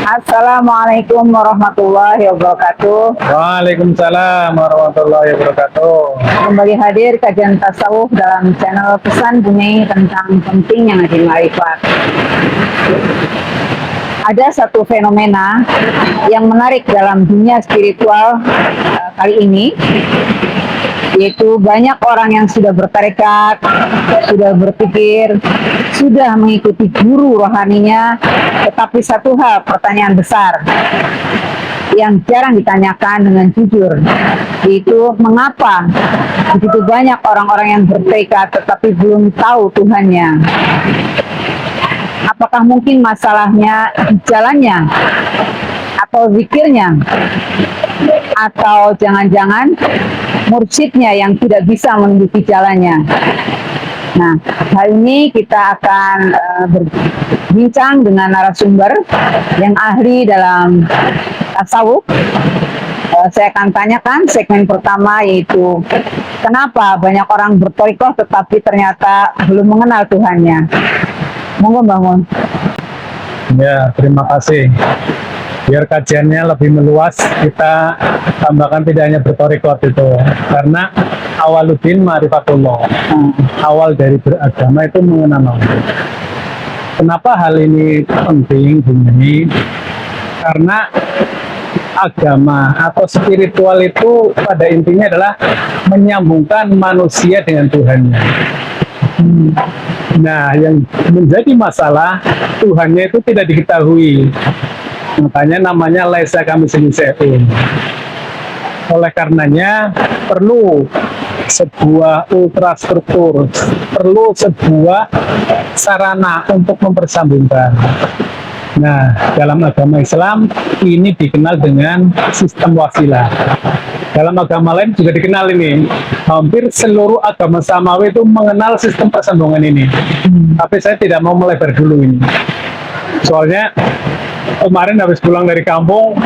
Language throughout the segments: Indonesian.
Assalamualaikum warahmatullahi wabarakatuh. Waalaikumsalam warahmatullahi wabarakatuh. Kembali hadir kajian tasawuf dalam channel Pesan Bumi tentang pentingnya ngaji ma'rifat. Ada satu fenomena yang menarik dalam dunia spiritual kali ini, yaitu banyak orang yang sudah bertarekat, sudah berpikir, sudah mengikuti guru rohaninya, tetapi satu hal, pertanyaan besar yang jarang ditanyakan dengan jujur, yaitu mengapa begitu banyak orang-orang yang bertekad tetapi belum tahu Tuhannya. Apakah mungkin masalahnya di jalannya atau zikirnya, atau jangan-jangan mursyidnya yang tidak bisa menunjuki jalannya? Nah, hal ini kita akan berbincang dengan narasumber yang ahli dalam tasawuf. Saya akan tanyakan segmen pertama, yaitu kenapa banyak orang berthariqah tetapi ternyata belum mengenal Tuhannya. Monggo bangun. Ya, terima kasih. Biar kajiannya lebih meluas, kita tambahkan tidak hanya berthariqah itu, karena awaluddin ma'rifatullah. Awal dari beragama itu mengenal Allah. Kenapa hal ini penting, Bumi? Karena agama atau spiritual itu pada intinya adalah menyambungkan manusia dengan Tuhannya. Nah, yang menjadi masalah, Tuhannya itu tidak diketahui. Makanya namanya laisa kamitslihi syai'un. Oleh karenanya perlu sebuah ultrastruktur, perlu sebuah sarana untuk mempersambungkan. Nah, dalam agama Islam ini dikenal dengan sistem wasilah. Dalam agama lain juga dikenal ini. Hampir seluruh agama samawi itu mengenal sistem persambungan ini. Tapi saya tidak mau melebar dulu ini. Soalnya kemarin habis pulang dari kampung,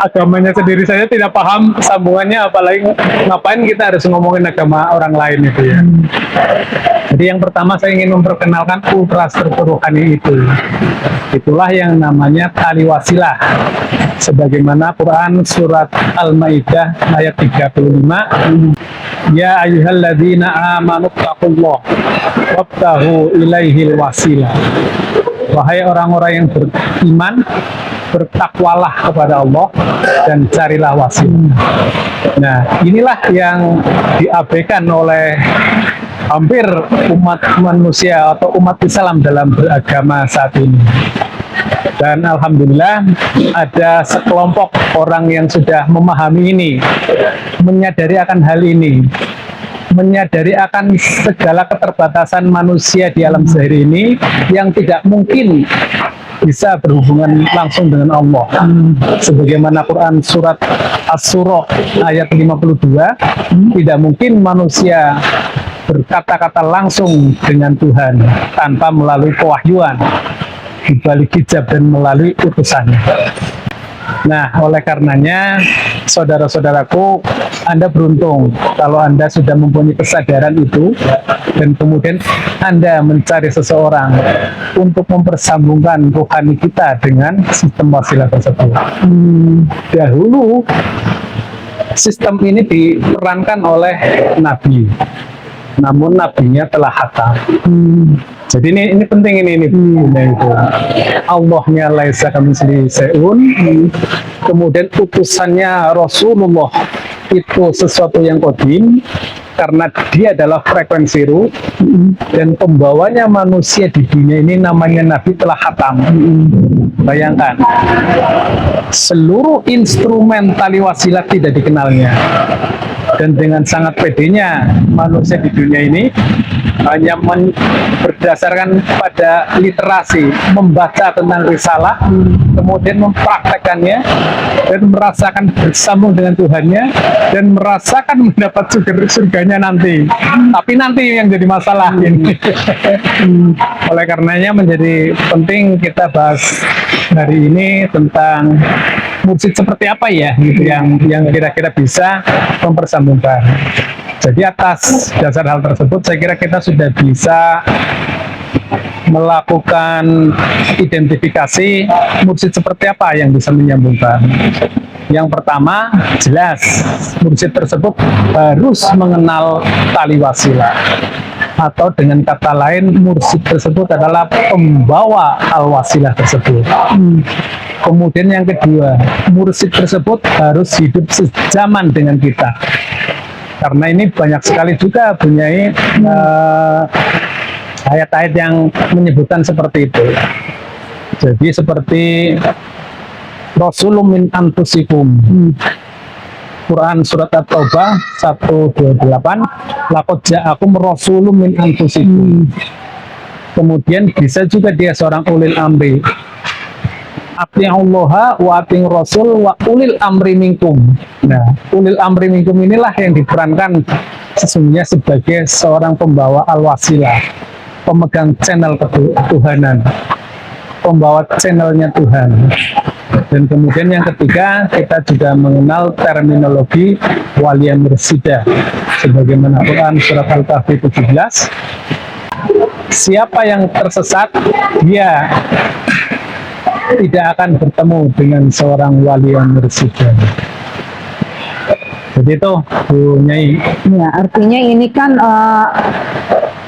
agamanya sendiri saya tidak paham sambungannya, apalagi ngapain kita harus ngomongin agama orang lain itu ya. Jadi yang pertama saya ingin memperkenalkan ultrastruktur rohani itu. Itulah yang namanya tali wasilah. Sebagaimana Quran surat Al-Maidah ayat 35, ya ayyuhalladzina amanu taqullah wabtahu ilaihil wasilah. Wahai orang-orang yang beriman, bertakwalah kepada Allah dan carilah wasilah. Nah, inilah yang diabaikan oleh hampir umat manusia atau umat Islam dalam beragama saat ini. Dan alhamdulillah ada sekelompok orang yang sudah memahami ini, menyadari akan hal ini, menyadari akan segala keterbatasan manusia di alam zahir ini yang tidak mungkin bisa berhubungan langsung dengan Allah. Sebagaimana Quran surat As-Surah ayat 52, tidak mungkin manusia berkata-kata langsung dengan Tuhan tanpa melalui pewahyuan, dibalik hijab dan melalui utusannya. Nah, oleh karenanya, saudara-saudaraku, Anda beruntung kalau Anda sudah mempunyai kesadaran itu, dan kemudian Anda mencari seseorang untuk mempersambungkan rohani kita dengan sistem wasilah tersebut. Dahulu, sistem ini diperankan oleh Nabi, namun nabinya telah khatam. Jadi ini penting ini itu. Allahnya laisa kamitslihi syai'un, kemudian utusannya Rasulullah itu sesuatu yang qadim karena dia adalah frekuensi ruh, dan pembawanya manusia di dunia ini namanya Nabi telah khatam. Bayangkan, seluruh instrumen tali wasilah tidak dikenalnya, dan dengan sangat pedenya manusia di dunia ini hanya berdasarkan pada literasi, membaca tentang risalah, kemudian mempraktekannya dan merasakan bersambung dengan Tuhannya dan merasakan mendapat surganya nanti. Tapi nanti yang jadi masalah ini. Oleh karenanya menjadi penting kita bahas hari ini tentang mursyid seperti apa ya, gitu, yang kira-kira bisa mempersambungkan. Jadi atas dasar hal tersebut saya kira kita sudah bisa melakukan identifikasi mursyid seperti apa yang bisa menyambungkan. Yang pertama, jelas mursyid tersebut harus mengenal tali wasilah, atau dengan kata lain mursyid tersebut adalah pembawa al-wasilah tersebut. Kemudian yang kedua, mursyid tersebut harus hidup sejaman dengan kita. Karena ini banyak sekali juga punya ayat-ayat yang menyebutkan seperti itu. Jadi seperti Rasulun min anfusikum. Quran surat At-Taubah 128, laqad ja'akum rasulun min anfusikum. Kemudian bisa juga dia seorang ulil amri. Ati'ullaha wa ati'ur rasul wa ulil amri minkum. Nah, ulil amri minkum inilah yang diperankan sesungguhnya sebagai seorang pembawa al-wasilah, pemegang channel ketuhanan, pembawa channelnya Tuhan. Dan kemudian yang ketiga, kita juga mengenal terminologi waliya mursyidah sebagaimana Quran surat Al-Kahfi 17. Siapa yang tersesat, dia tidak akan bertemu dengan seorang waliya mursyidah. Jadi itu Bu Nyai. Ya, artinya ini kan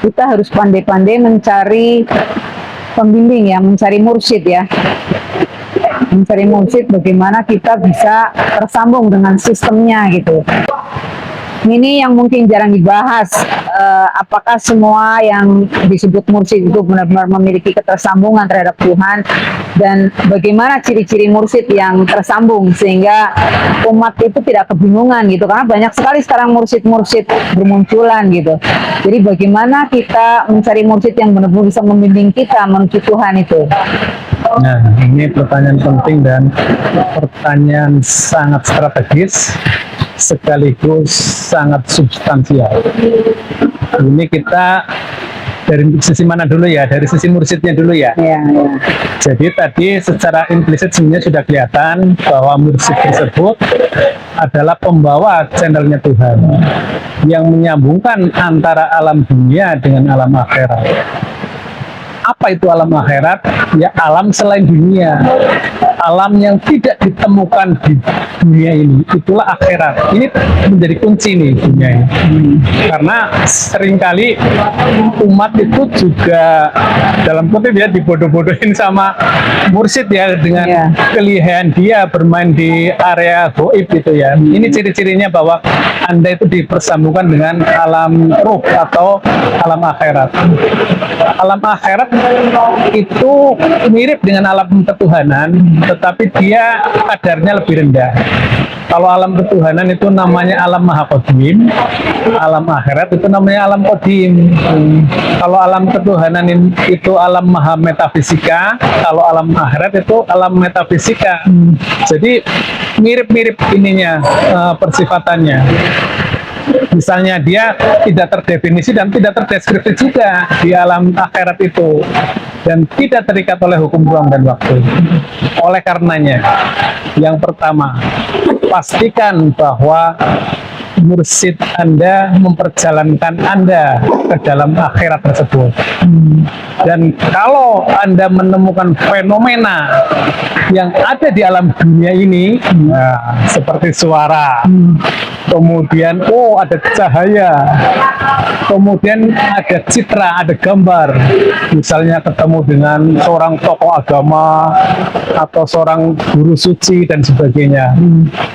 kita harus pandai-pandai mencari pembimbing ya, mencari mursyid ya. Mencari mursyid bagaimana kita bisa tersambung dengan sistemnya gitu. Ini yang mungkin jarang dibahas, apakah semua yang disebut mursyid itu benar-benar memiliki ketersambungan terhadap Tuhan, dan bagaimana ciri-ciri mursyid yang tersambung sehingga umat itu tidak kebingungan gitu, karena banyak sekali sekarang mursyid-mursyid bermunculan gitu. Jadi bagaimana kita mencari mursyid yang benar-benar bisa membimbing kita menuju Tuhan itu. Nah, ini pertanyaan penting dan pertanyaan sangat strategis sekaligus sangat substansial. Ini kita dari sisi mana dulu ya? Dari sisi mursyidnya dulu ya. Ya. Jadi tadi secara implisit sebenarnya sudah kelihatan bahwa mursyid tersebut adalah pembawa channelnya Tuhan yang menyambungkan antara alam dunia dengan alam akhirat. Apa itu alam akhirat? Ya alam selain dunia, alam yang tidak ditemukan di dunia ini, itulah akhirat. Ini menjadi kunci nih dunia ini. Karena seringkali umat itu juga dalam kutip ya dibodoh-bodohin sama mursyid ya, dengan kelihayan dia bermain di area goib gitu ya. Ini ciri-cirinya bahwa Anda itu dipersambungkan dengan alam ruh atau alam akhirat. Alam akhirat itu mirip dengan alam ketuhanan, tetapi dia kadarnya lebih rendah. Kalau alam ketuhanan itu namanya alam maha qadim, alam akhirat itu namanya alam qadim. Kalau alam ketuhanan itu alam maha metafisika, kalau alam akhirat itu alam metafisika. Jadi mirip-mirip ininya, persifatannya. Misalnya dia tidak terdefinisi dan tidak terdeskripsi juga di alam akhirat itu, dan tidak terikat oleh hukum ruang dan waktu. Oleh karenanya, yang pertama, pastikan bahwa mursyid Anda memperjalankan Anda ke dalam akhirat tersebut. Dan kalau Anda menemukan fenomena yang ada di alam dunia ini, nah, seperti suara, kemudian ada cahaya, kemudian ada citra, ada gambar, misalnya ketemu dengan seorang tokoh agama atau seorang guru suci dan sebagainya,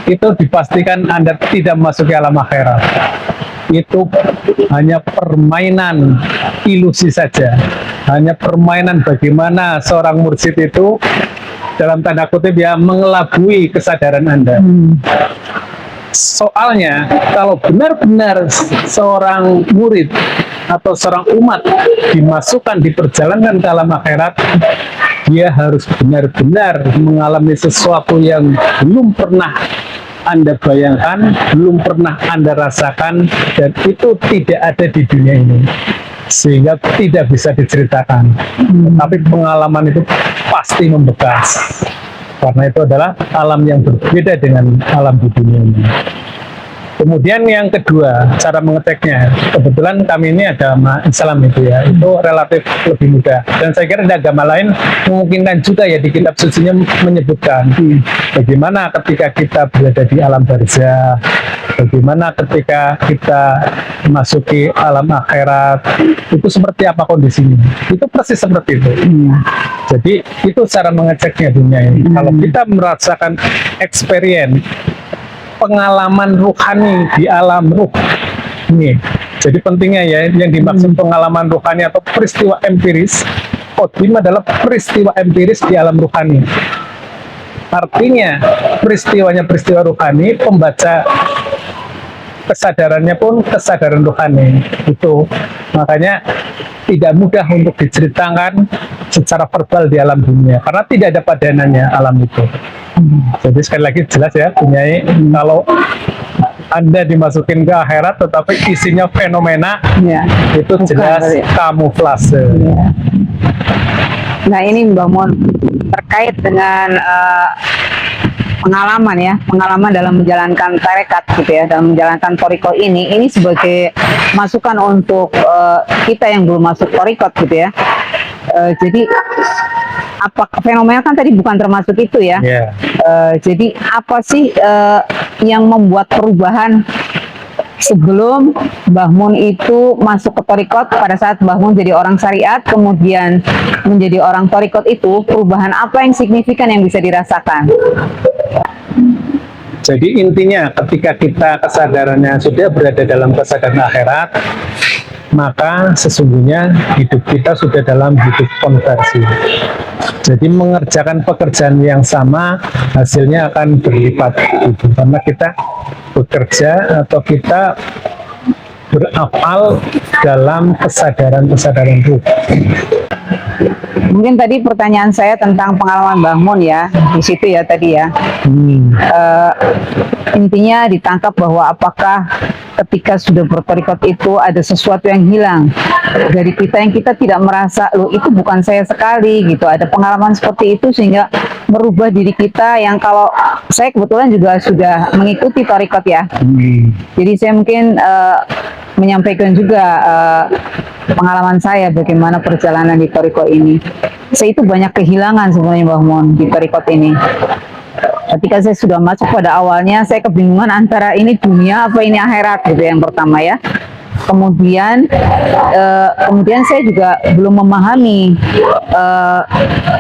itu dipastikan Anda tidak memasuki alam akhirat. Itu hanya permainan ilusi saja, hanya permainan bagaimana seorang mursyid itu dalam tanda kutip ya mengelabui kesadaran Anda. Soalnya kalau benar-benar seorang murid atau seorang umat dimasukkan, diperjalankan ke alam akhirat, dia harus benar-benar mengalami sesuatu yang belum pernah Anda bayangkan, belum pernah Anda rasakan, dan itu tidak ada di dunia ini, sehingga tidak bisa diceritakan. Tapi pengalaman itu pasti membekas, karena itu adalah alam yang berbeda dengan alam di dunia ini. Kemudian yang kedua, cara mengeceknya. Kebetulan kami ini agama Islam itu ya, itu relatif lebih mudah. Dan saya kira di agama lain memungkinkan juga ya di kitab sucinya menyebutkan bagaimana ketika kita berada di alam barzah, bagaimana ketika kita memasuki alam akhirat, itu seperti apa kondisinya. Itu persis seperti itu. Jadi itu cara mengeceknya dunia ini. Kalau kita merasakan experience, pengalaman ruhani di alam ruh ini. Jadi pentingnya ya, yang dimaksud pengalaman ruhani atau peristiwa empiris, Qadim adalah peristiwa empiris di alam ruhani. Artinya peristiwanya peristiwa ruhani, pembaca kesadarannya pun kesadaran ruhani. Itu makanya tidak mudah untuk diceritakan secara verbal di alam dunia karena tidak ada padanannya alam itu. Jadi sekali lagi jelas ya, Bunyai, kalau Anda dimasukin ke akhirat tetapi isinya fenomena, itu jelas kamuflase. Nah ini Mbak Mon, terkait dengan pengalaman dalam menjalankan tarekat gitu ya, dalam menjalankan toriko ini sebagai masukan untuk kita yang belum masuk torikot gitu ya. Jadi apa fenomena kan tadi bukan termasuk itu ya. Jadi apa sih yang membuat perubahan sebelum Mbah Mun itu masuk ke torikot, pada saat Mbah Mun jadi orang syariat kemudian menjadi orang torikot, itu perubahan apa yang signifikan yang bisa dirasakan? Jadi intinya ketika kita kesadarannya sudah berada dalam kesadaran akhirat, maka sesungguhnya hidup kita sudah dalam hidup konversi. Jadi mengerjakan pekerjaan yang sama, hasilnya akan berlipat gitu. Karena kita bekerja atau kita beramal dalam kesadaran ruh. Mungkin tadi pertanyaan saya tentang pengalaman Mbah Mun ya, di situ ya tadi ya. Intinya ditangkap bahwa apakah ketika sudah bertorikot itu ada sesuatu yang hilang dari kita yang kita tidak merasa, loh itu bukan saya sekali gitu. Ada pengalaman seperti itu sehingga merubah diri kita yang, kalau saya kebetulan juga sudah mengikuti torikot ya. Jadi saya mungkin menyampaikan juga pengalaman saya bagaimana perjalanan di toriko ini. Saya itu banyak kehilangan sebenarnya Mbah Mun di torikot ini. Ketika saya sudah masuk, pada awalnya saya kebingungan antara ini dunia apa ini akhirat gitu yang pertama ya. Kemudian saya juga belum memahami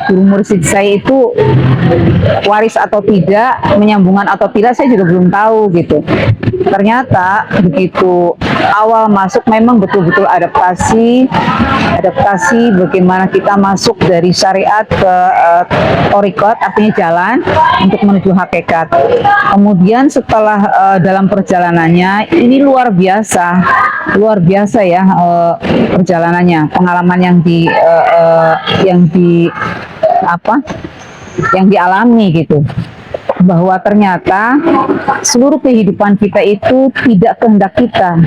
guru mursyid saya itu waris atau tidak, menyambungan atau tidak, saya juga belum tahu gitu. Ternyata begitu awal masuk memang betul-betul adaptasi bagaimana kita masuk dari syariat ke torikot, artinya jalan untuk menuju hakikat. Kemudian setelah dalam perjalanannya ini luar biasa ya perjalanannya, pengalaman yang dialami gitu, bahwa ternyata seluruh kehidupan kita itu tidak kehendak kita.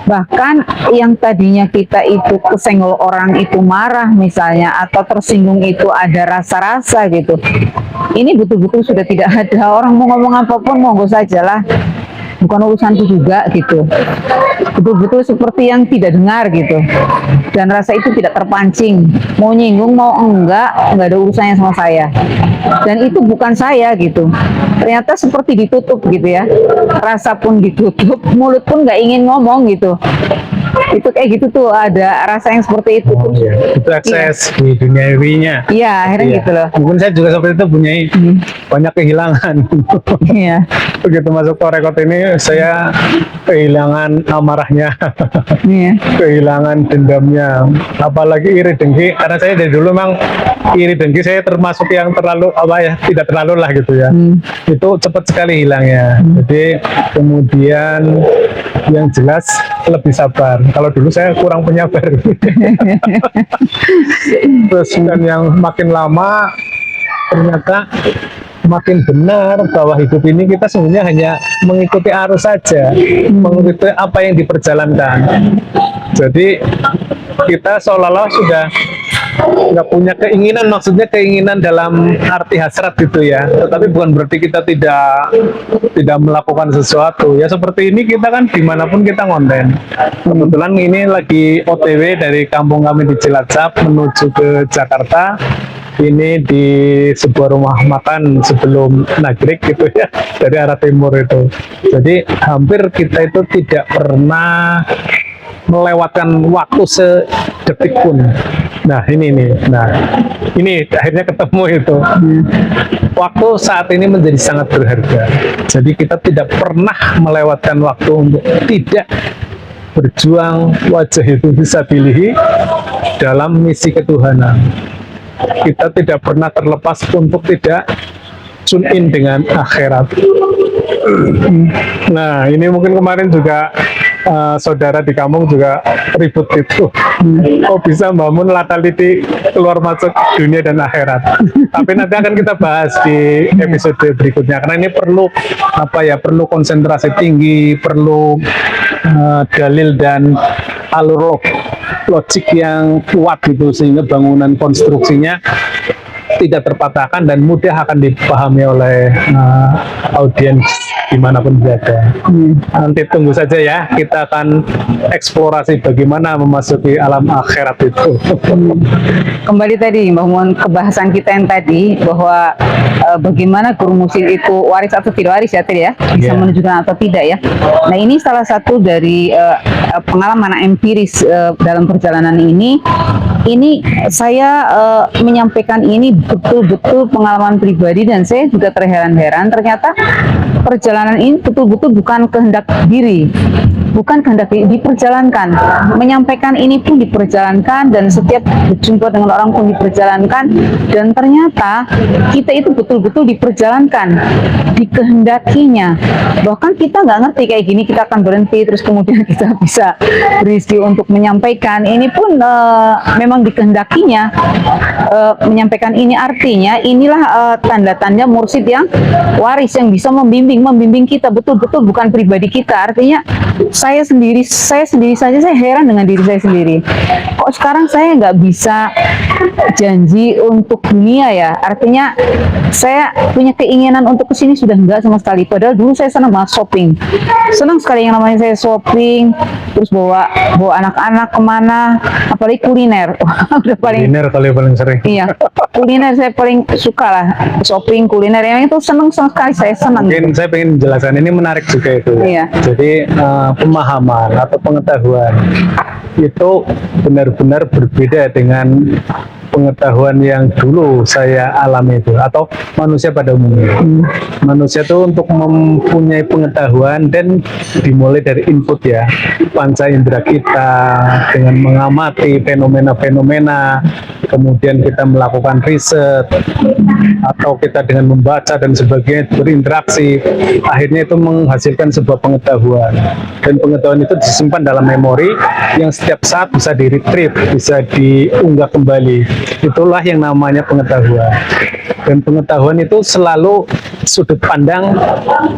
Bahkan yang tadinya kita itu kesenggol orang itu marah misalnya, atau tersinggung itu ada rasa-rasa gitu, ini betul-betul sudah tidak ada. Orang mau ngomong apapun monggo sajalah, bukan urusanku juga gitu. Betul-betul seperti yang tidak dengar gitu, dan rasa itu tidak terpancing, mau nyinggung mau enggak ada urusannya sama saya, dan itu bukan saya gitu. Ternyata seperti ditutup gitu ya, rasa pun ditutup, mulut pun nggak ingin ngomong gitu. Itu kayak gitu tuh, ada rasa yang seperti itu. Itu akses di duniawinya. Iya, akhirnya gitu loh. Mungkin saya juga seperti itu, punya banyak kehilangan. Iya. Begitu masuk torikot ini saya kehilangan amarahnya, kehilangan dendamnya, apalagi iri dengki. Karena saya dari dulu memang iri dengki saya termasuk yang terlalu tidak terlalu lah gitu ya. Itu cepat sekali hilangnya. Jadi kemudian yang jelas lebih sabar. Kalau dulu saya kurang penyabar. Terus dan yang makin lama ternyata makin benar bahwa hidup ini kita sebenarnya hanya mengikuti arus saja, mengikuti apa yang diperjalankan. Jadi kita seolah-olah sudah nggak punya keinginan, maksudnya keinginan dalam arti hasrat gitu ya. Tetapi bukan berarti kita tidak melakukan sesuatu. Ya seperti ini kita kan dimanapun kita ngonten. Kebetulan ini lagi OTW dari kampung kami di Cilacap menuju ke Jakarta. Ini di sebuah rumah makan sebelum Nagrek gitu ya, dari arah timur itu. Jadi hampir kita itu tidak pernah melewatkan waktu sedetik pun. Nah ini nih, ini akhirnya ketemu itu. Waktu saat ini menjadi sangat berharga. Jadi kita tidak pernah melewatkan waktu untuk tidak berjuang wajah itu bisa pilih dalam misi ketuhanan. Kita tidak pernah terlepas untuk tidak tune in dengan akhirat. Nah, ini mungkin kemarin juga saudara di kampung juga ribut itu. Kok bisa bangun lataliti keluar masuk dunia dan akhirat. Tapi nanti akan kita bahas di episode berikutnya karena ini perlu perlu konsentrasi tinggi, perlu dalil dan alur logik yang kuat gitu sehingga bangunan konstruksinya tidak terpatahkan dan mudah akan dipahami oleh audiens dimanapun berada. Nanti tunggu saja ya, kita akan eksplorasi bagaimana memasuki alam akhirat itu. Kembali tadi Mbak Muon ke bahasan kita yang tadi bahwa bagaimana guru musik itu waris atau tidak waris ya tadi ya, bisa menunjukkan atau tidak ya. Nah ini salah satu dari pengalaman empiris dalam perjalanan ini. Ini saya menyampaikan ini betul-betul pengalaman pribadi dan saya juga terheran-heran ternyata perjalanan ini betul-betul bukan kehendak diri, bukan kehendak diperjalankan. Menyampaikan ini pun diperjalankan dan setiap berjumpa dengan orang pun diperjalankan dan ternyata kita itu betul-betul diperjalankan, dikehendakinya. Bahkan kita nggak ngerti kayak gini kita akan berhenti terus kemudian kita bisa berisi untuk menyampaikan. Ini pun memang dikehendakinya menyampaikan ini, artinya inilah tanda-tanda mursyid yang waris yang bisa membimbing kita betul-betul, bukan pribadi kita. Artinya saya sendiri saja saya heran dengan diri saya sendiri. Kok sekarang saya nggak bisa janji untuk dunia ya? Artinya saya punya keinginan untuk kesini sudah enggak sama sekali. Padahal dulu saya senang banget shopping, senang sekali yang namanya saya shopping, terus bawa anak-anak kemana, apalagi kuliner. Udah kuliner kali paling sering. Iya, kuliner saya paling suka lah, shopping kuliner yang itu senang sekali, saya senang. Mungkin saya pengen menjelaskan ini menarik juga itu. Iya. Jadi pemahaman atau pengetahuan itu benar-benar berbeda dengan pengetahuan yang dulu saya alami itu atau manusia pada umumnya. Manusia itu untuk mempunyai pengetahuan dan dimulai dari input ya, panca indera kita dengan mengamati fenomena-fenomena, kemudian kita melakukan riset atau kita dengan membaca dan sebagainya berinteraksi, akhirnya itu menghasilkan sebuah pengetahuan dan pengetahuan itu disimpan dalam memori yang setiap saat bisa di-retrieve, bisa diunggah kembali. Itulah yang namanya pengetahuan. Dan pengetahuan itu selalu sudut pandang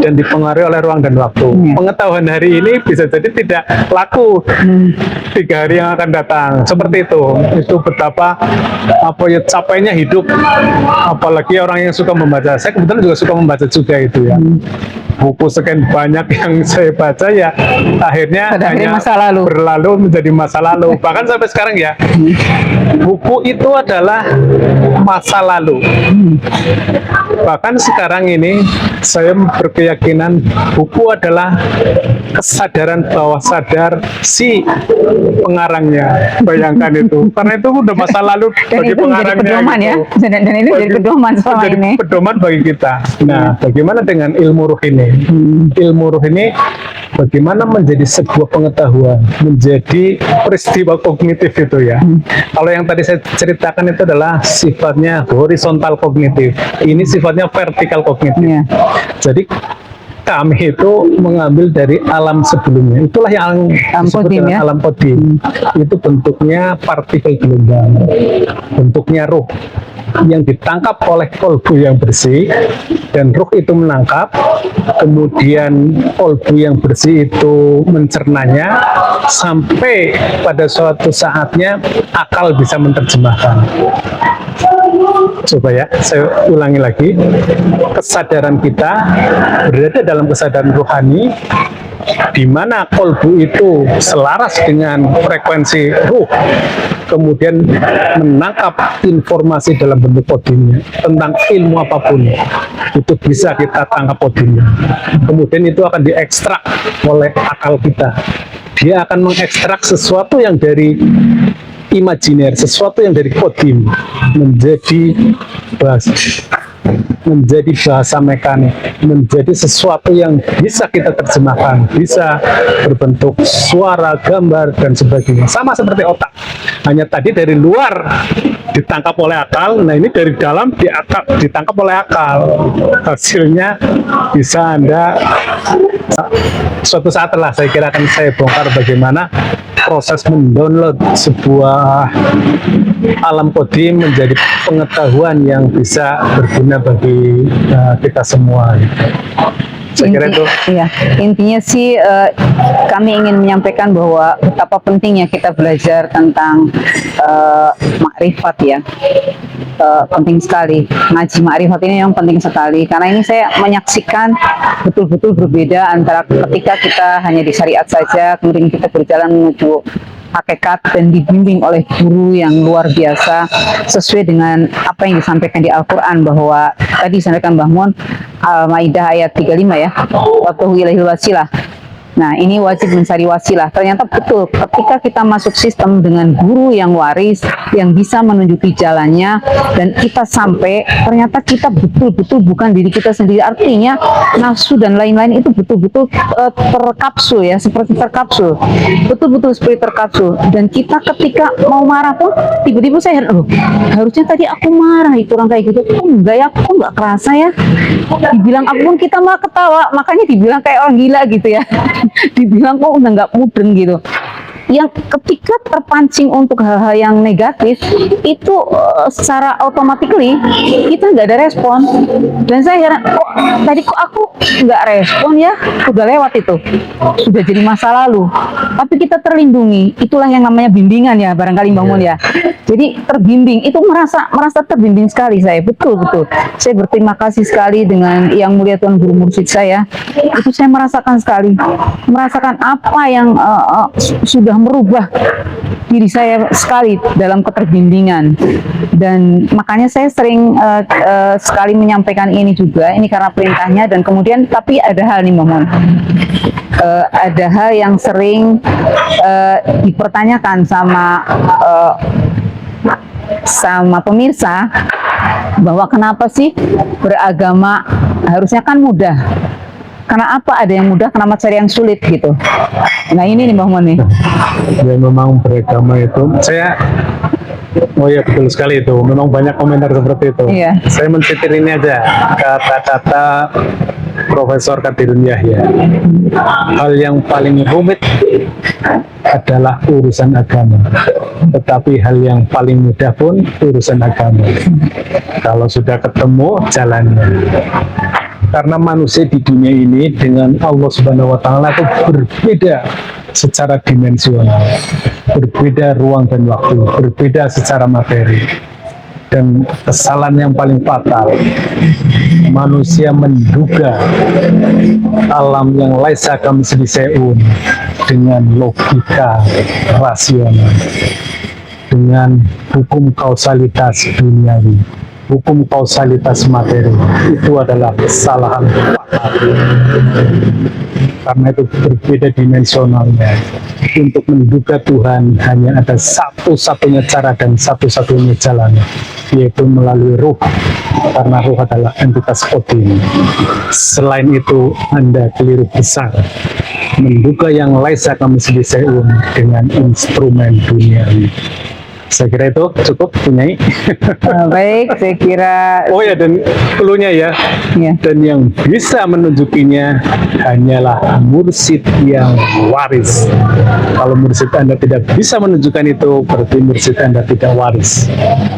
dan dipengaruhi oleh ruang dan waktu. Pengetahuan hari ini bisa jadi tidak laku 3 hari yang akan datang. Seperti itu. Itu betapa capainya hidup. Apalagi orang yang suka membaca. Saya kebetulan juga suka membaca juga itu ya. Buku sekian banyak yang saya baca ya akhirnya hanya masa lalu. Berlalu menjadi masa lalu. Bahkan sampai sekarang ya buku itu adalah masa lalu. Bahkan sekarang ini saya berkeyakinan buku adalah kesadaran bawah sadar si pengarangnya. Bayangkan itu, karena itu udah masa lalu bagi pengarangnya pedoman, gitu. Ya? Dan ini jadi pedoman selama jadi ini. pedoman bagi kita. Nah, bagaimana dengan ilmu ruh ini? Ilmu ruh ini bagaimana menjadi sebuah pengetahuan, menjadi peristiwa kognitif itu ya. Kalau yang tadi saya ceritakan itu adalah sifatnya horizontal kognitif. Ini sifatnya vertikal kognitif. Jadi kami itu mengambil dari alam sebelumnya. Itulah yang disebut kodim, dengan ya? alam kodim. Itu bentuknya partikel gelombang, bentuknya ruh yang ditangkap oleh kolbu yang bersih, dan ruh itu menangkap, kemudian kolbu yang bersih itu mencernanya sampai pada suatu saatnya akal bisa menerjemahkan. Coba ya, saya ulangi lagi. Kesadaran kita berada dalam kesadaran rohani, di mana kolbu itu selaras dengan frekuensi ruh, kemudian menangkap informasi dalam bentuk kodimnya tentang ilmu apapun, itu bisa kita tangkap kodimnya. Kemudian itu akan diekstrak oleh akal kita. Dia akan mengekstrak sesuatu yang dari imajiner, sesuatu yang dari kodim menjadi bahasa mekanik, menjadi sesuatu yang bisa kita terjemahkan, bisa berbentuk suara, gambar, dan sebagainya. Sama seperti otak, hanya tadi dari luar ditangkap oleh akal, nah ini dari dalam ditangkap oleh akal. Hasilnya bisa Anda suatu saat lah, saya kira akan saya bongkar bagaimana proses mendownload sebuah alam kodim menjadi pengetahuan yang bisa berguna bagi kita semua. Saya kira itu. Iya, intinya sih kami ingin menyampaikan bahwa betapa pentingnya kita belajar tentang makrifat ya. Penting sekali, ngaji makrifat ini yang penting sekali, karena ini saya menyaksikan betul-betul berbeda antara ketika kita hanya di syariat saja, kemudian kita berjalan menuju hakikat dan dibimbing oleh guru yang luar biasa sesuai dengan apa yang disampaikan di Al-Quran, bahwa tadi disampaikan Mbah Mun Al-Maidah ayat 35 ya, wabtahu ilaihil wasilah. Nah, ini wajib mencari wasilah. Ternyata betul, ketika kita masuk sistem dengan guru yang waris, yang bisa menunjuki jalannya, dan kita sampai, ternyata kita betul-betul bukan diri kita sendiri. Artinya, nafsu dan lain-lain itu betul-betul terkapsul ya, seperti terkapsul. Betul-betul seperti terkapsul. Dan kita ketika mau marah pun, tiba-tiba saya heran, loh, harusnya tadi aku marah, itu orang kayak gitu. Kok enggak ya, kok enggak kerasa ya? Dibilang aku pun kita malah ketawa, makanya dibilang kayak orang gila gitu ya. Dibilang kok udah nggak mudeng gitu. Yang ketika terpancing untuk hal-hal yang negatif itu secara automatically kita nggak ada respon, dan saya heran, kok tadi kok aku nggak respon ya, udah lewat itu, sudah jadi masa lalu, tapi kita terlindungi. Itulah yang namanya bimbingan ya, barangkali bangun ya. Jadi terbimbing itu merasa terbimbing sekali saya, betul. Saya berterima kasih sekali dengan Yang Mulia Tuan Guru Mursyid saya. Itu saya merasakan sekali, merasakan apa yang sudah merubah diri saya sekali dalam keterbimbingan. Dan makanya saya sering sekali menyampaikan ini juga, ini karena perintahnya. Dan kemudian tapi ada hal nih Mohon, ada hal yang sering dipertanyakan sama pemirsa, bahwa kenapa sih beragama harusnya kan mudah, kenapa ada yang mudah, kenapa cari yang sulit gitu. Nah ini nih Mbak Mon nih. Ya memang beragama itu, oh ya betul sekali itu, memang banyak komentar seperti itu. Iya. Saya mencetir ini aja, kata-kata Profesor Kadirun Yahya. Hal yang paling rumit adalah urusan agama, tetapi hal yang paling mudah pun urusan agama. Kalau sudah ketemu jalannya. Karena manusia di dunia ini dengan Allah Subhanahu wa Ta'ala itu berbeda secara dimensional, berbeda ruang dan waktu, berbeda secara materi. Dan kesalahan yang paling fatal, manusia menduga alam yang laisa kamitslihi syai'un dengan logika rasional, dengan hukum kausalitas duniawi, hukum kausalitas materi. Itu adalah kesalahan fatal. Karena itu berbeda dimensionalnya. Untuk menduga Tuhan hanya ada satu-satunya cara dan satu-satunya jalan, yaitu melalui ruh, karena ruh adalah entitas kodim. Selain itu Anda keliru besar menduga yang laisa kamitslihi syai'un dengan instrumen duniawi. Saya kira itu cukup, Nyai. Baik, saya kira Oh ya, dan cluenya ya, ya. dan yang bisa menunjukinya hanyalah mursyid yang waris. Kalau mursyid Anda tidak bisa menunjukkan itu, berarti mursyid Anda tidak waris.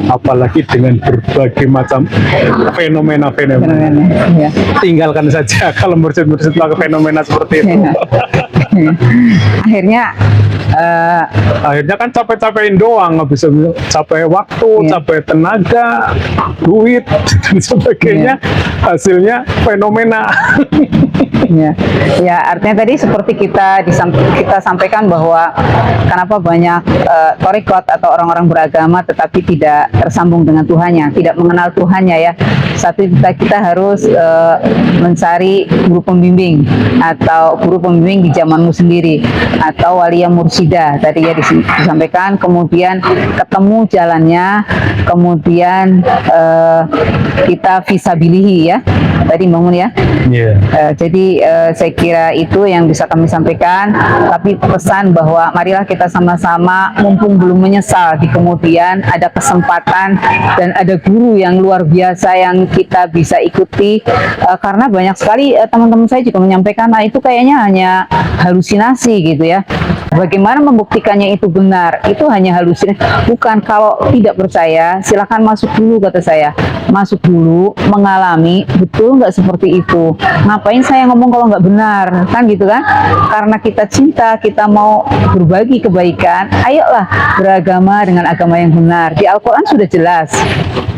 Apalagi dengan berbagai macam fenomena-fenomena. Fenomena, ya. Tinggalkan saja kalau mursyid-mursyid melakukan fenomena seperti itu. Akhirnya Akhirnya kan capek-capekin doang, nggak bisa capek waktu, Iya. capek tenaga, duit, dan sebagainya. Hasilnya fenomena. ya, ya artinya tadi seperti kita sampaikan bahwa kenapa banyak torikot atau orang-orang beragama tetapi tidak tersambung dengan Tuhannya, tidak mengenal Tuhannya ya. Satu kita harus mencari guru pembimbing atau guru pembimbing di zamanmu sendiri atau walia mursyidah tadi ya disampaikan, kemudian ketemu jalannya, kemudian kita visabilihi ya tadi bangun ya. Iya. Jadi saya kira itu yang bisa kami sampaikan, tapi pesan bahwa marilah kita sama-sama mumpung belum menyesal di kemudian ada kesempatan dan ada guru yang luar biasa yang kita bisa ikuti, karena banyak sekali teman-teman saya juga menyampaikan nah itu kayaknya hanya halusinasi gitu ya. Bagaimana membuktikannya itu benar? Itu hanya halusinasi. Bukan, kalau tidak percaya silahkan masuk dulu, kata saya. Masuk dulu, mengalami, betul nggak seperti itu. Ngapain saya ngomong kalau nggak benar? Kan gitu kan? Karena kita cinta, kita mau berbagi kebaikan, ayolah beragama dengan agama yang benar. Di Al-Quran sudah jelas,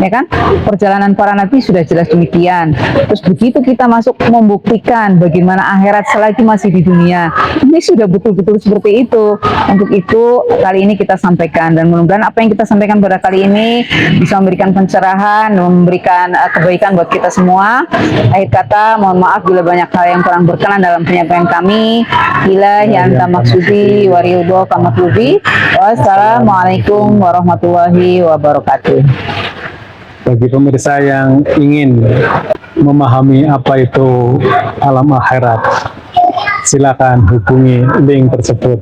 ya kan? Perjalanan para nabi sudah jelas demikian. Terus begitu kita masuk membuktikan bagaimana akhirat selagi masih di dunia, ini sudah betul-betul seperti itu. Untuk itu kali ini kita sampaikan, dan mudah-mudahan apa yang kita sampaikan pada kali ini bisa memberikan pencerahan, memberikan kebaikan buat kita semua. Akhir kata, mohon maaf bila banyak hal yang kurang berkenan dalam penyampaian kami. Ilahi anta maksudi wa ridho kamatlubi. Wassalamualaikum warahmatullahi wabarakatuh. Bagi pemirsa yang ingin memahami apa itu alam akhirat, silakan hubungi link tersebut.